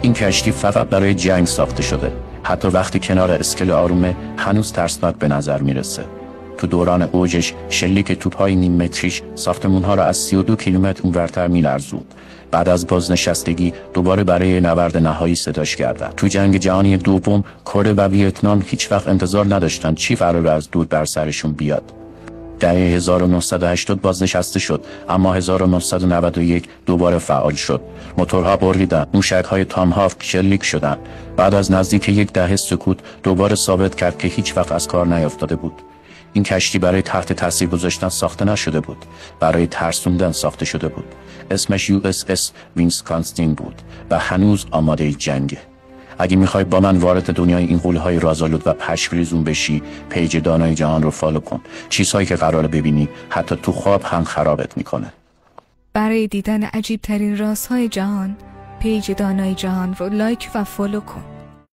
این کشتی فقط برای جنگ ساخته شده. حتی وقتی کنار اسکله آرومه هنوز ترسناک به نظر میرسه. تو دوران اوجش شلیک توپ‌های نیم متریش ساختمون‌ها را از 32 کیلومتر اونورتر می‌لرزوند. بعد از بازنشستگی دوباره برای نبرد نهایی صداش کردن. تو جنگ جهانی دوم کره و ویتنام هیچ وقت انتظار نداشتن چی قراره از دود بر سرشون بیاد. دهه 1980 بازنشسته شد، اما 1991 دوباره فعال شد. موتورها بریدن، موشک‌های تامهافت شلیک شدند. بعد از نزدیک یک دهه سکوت دوباره ثابت کرد که هیچ وقت از کار نیفتاده بود. این کشتی برای تحت تاثیر گذاشتن ساخته نشده بود، برای ترسوندن ساخته شده بود. اسمش USS وینسکانسین بود و هنوز آماده جنگه. اگه میخوای با من وارد دنیای این غول‌های رازآلود و پشم‌ریزون بشی، پیج دانای جهان رو فالو کن. چیزهایی که قراره ببینی حتی تو خواب هم خرابت میکنه. برای دیدن عجیب ترین رازهای جهان، پیج دانای جهان رو لایک و فالو کن.